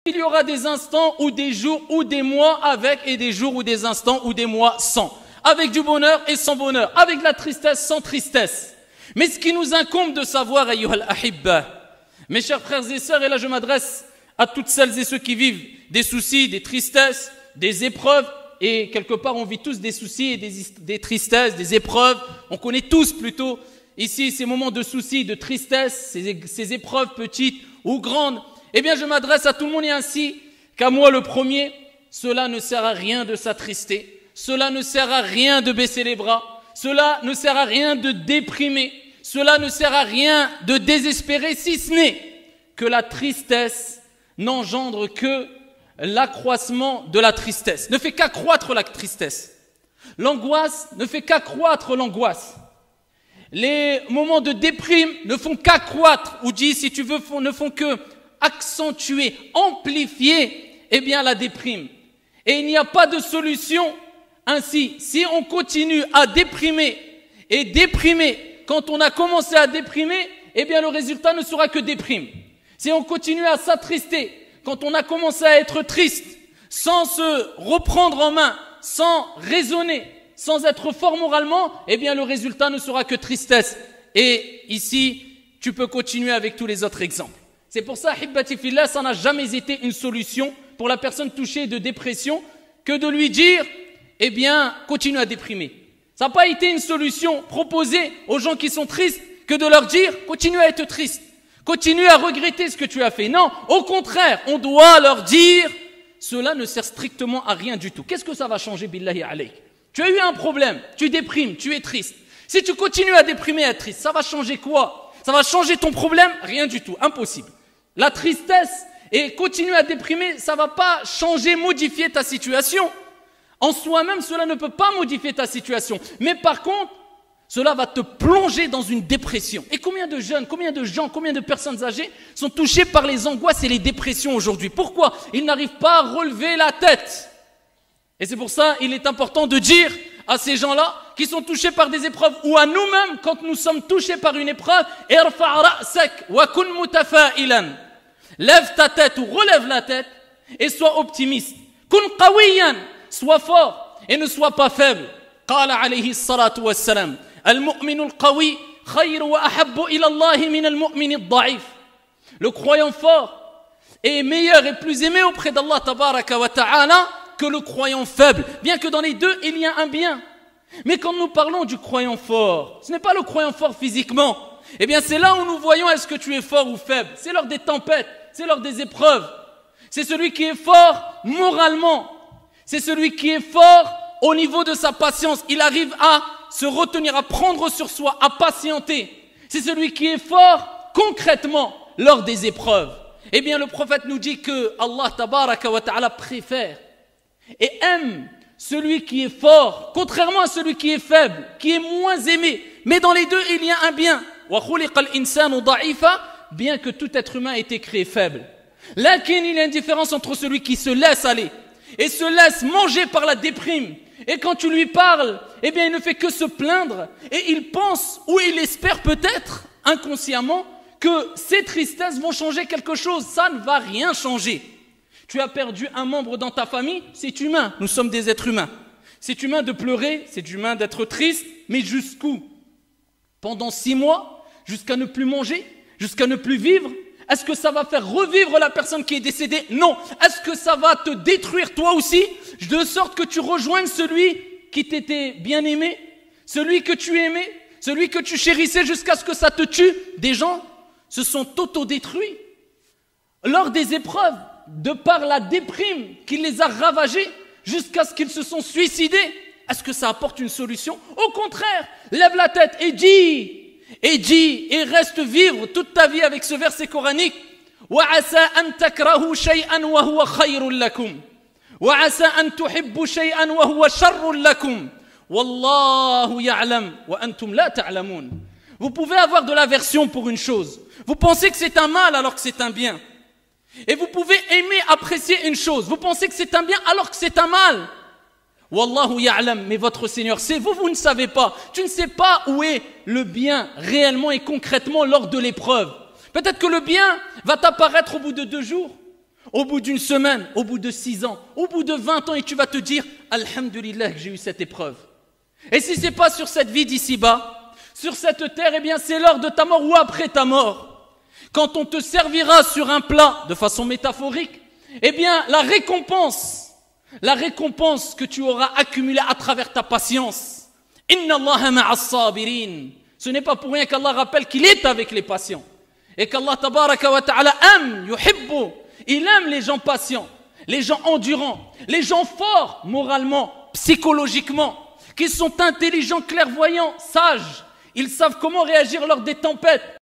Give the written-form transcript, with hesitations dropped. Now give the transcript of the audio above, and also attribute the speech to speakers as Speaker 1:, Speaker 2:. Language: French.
Speaker 1: Il y aura des instants ou des jours ou des mois avec et des jours ou des instants ou des mois sans. Avec du bonheur et sans bonheur. Avec de la tristesse, sans tristesse. Mais ce qui nous incombe de savoir, ayyuhal ahibba, mes chers frères et sœurs, et là je m'adresse à toutes celles et ceux qui vivent des soucis, des tristesses, des épreuves, et quelque part on vit tous des soucis et des tristesses, des épreuves, on connaît tous plutôt ici ces moments de soucis, de tristesse, ces épreuves petites ou grandes. Eh bien je m'adresse à tout le monde et ainsi qu'à moi le premier, cela ne sert à rien de s'attrister, cela ne sert à rien de baisser les bras, cela ne sert à rien de déprimer, cela ne sert à rien de désespérer, si ce n'est que la tristesse n'engendre que l'accroissement de la tristesse, ne fait qu'accroître la tristesse. L'angoisse ne fait qu'accroître l'angoisse. Les moments de déprime ne font qu'accroître, ou dit si tu veux, ne font que accentuer, amplifier, eh bien la déprime. Et il n'y a pas de solution ainsi. Si on continue à déprimer et déprimer, quand on a commencé à déprimer, eh bien le résultat ne sera que déprime. Si on continue à s'attrister, quand on a commencé à être triste, sans se reprendre en main, sans raisonner, sans être fort moralement, eh bien le résultat ne sera que tristesse. Et ici, tu peux continuer avec tous les autres exemples. C'est pour ça, Hibbati Fillah, ça n'a jamais été une solution pour la personne touchée de dépression que de lui dire, eh bien, continue à déprimer. Ça n'a pas été une solution proposée aux gens qui sont tristes que de leur dire, continue à être triste. Continue à regretter ce que tu as fait. Non, au contraire, on doit leur dire, cela ne sert strictement à rien du tout. Qu'est-ce que ça va changer, billahi alayk? Tu as eu un problème, tu déprimes, tu es triste. Si tu continues à déprimer et à être triste, ça va changer quoi? Ça va changer ton problème? Rien du tout, impossible. La tristesse et continuer à déprimer, ça ne va pas changer, modifier ta situation. En soi-même, cela ne peut pas modifier ta situation. Mais par contre, cela va te plonger dans une dépression. Et combien de jeunes, combien de gens, combien de personnes âgées sont touchées par les angoisses et les dépressions aujourd'hui? Pourquoi? Ils n'arrivent pas à relever la tête. Et c'est pour ça qu'il est important de dire à ces gens-là qui sont touchés par des épreuves ou à nous-mêmes quand nous sommes touchés par une épreuve, irfa' ra'sak wa kun mutafa'ilan. Lève ta tête ou relève la tête et sois optimiste. Kun qawiyan, sois fort et ne sois pas faible. Qala alayhi salatu wassalam. Al-mu'minu al-qawi khayru wa ahabbu ila Allah min al-mu'min al-da'if. Le croyant fort est meilleur et plus aimé auprès d'Allah tabaraka wa ta'ala que le croyant faible. Bien que dans les deux, il y a un bien. Mais quand nous parlons du croyant fort, ce n'est pas le croyant fort physiquement. Eh bien, c'est là où nous voyons est-ce que tu es fort ou faible. C'est lors des tempêtes, c'est lors des épreuves. C'est celui qui est fort moralement. C'est celui qui est fort au niveau de sa patience. Il arrive à se retenir, à prendre sur soi, à patienter. C'est celui qui est fort concrètement lors des épreuves. Eh bien, le prophète nous dit que Allah tabaraka wa ta'ala préfère et aime celui qui est fort, contrairement à celui qui est faible, qui est moins aimé. Mais dans les deux, il y a un bien. Bien que tout être humain ait été créé faible. Lakin, il y a une différence entre celui qui se laisse aller et se laisse manger par la déprime. Et quand tu lui parles, eh bien, il ne fait que se plaindre. Et il pense, ou il espère peut-être, inconsciemment, que ces tristesses vont changer quelque chose. Ça ne va rien changer. Tu as perdu un membre dans ta famille, c'est humain. Nous sommes des êtres humains. C'est humain de pleurer, c'est humain d'être triste. Mais jusqu'où? Pendant 6 mois, jusqu'à ne plus manger, jusqu'à ne plus vivre? Est-ce que ça va faire revivre la personne qui est décédée? Non. Est-ce que ça va te détruire toi aussi, de sorte que tu rejoignes celui qui t'était bien aimé, celui que tu aimais, celui que tu chérissais jusqu'à ce que ça te tue? Des gens se sont autodétruits lors des épreuves, de par la déprime qui les a ravagés jusqu'à ce qu'ils se sont suicidés. Est-ce que ça apporte une solution? Au contraire, lève la tête et dis et reste vivre toute ta vie avec ce verset coranique. وَعَسَىٰ أَن تَكْرَهُوا شَيْئًا وَهُوَ خَيْرٌ لَكُمْ وَعَسَىٰ أَن تُحِبُّوا شَيْئًا وَهُوَ شَرٌ لَكُمْ وَاللَّهُ يَعْلَمُ وَأَنْتُمْ لَا تَعْلَمُونَ. Vous pouvez avoir de l'aversion pour une chose. Vous pensez que c'est un mal alors que c'est un bien. Et vous pouvez aimer, apprécier une chose. Vous pensez que c'est un bien alors que c'est un mal. Wallahu ya'lam, mais votre Seigneur sait, vous ne savez pas. Tu ne sais pas où est le bien réellement et concrètement lors de l'épreuve. Peut-être que le bien va t'apparaître au bout de 2 jours, au bout d'une semaine, au bout de 6 ans, au bout de 20 ans, et tu vas te dire « Alhamdulillah que j'ai eu cette épreuve ». Et si ce n'est pas sur cette vie d'ici-bas, sur cette terre, eh bien c'est l'heure de ta mort ou après ta mort. Quand on te servira sur un plat, de façon métaphorique, eh bien la récompense que tu auras accumulée à travers ta patience. « Inna Allaha ma'as sabirin ». Ce n'est pas pour rien qu'Allah rappelle qu'il est avec les patients. Et qu'Allah tabaraka wa ta'ala aime, yuhibbu. Il aime les gens patients, les gens endurants, les gens forts moralement, psychologiquement, qui sont intelligents, clairvoyants, sages. Ils savent comment réagir lors des tempêtes.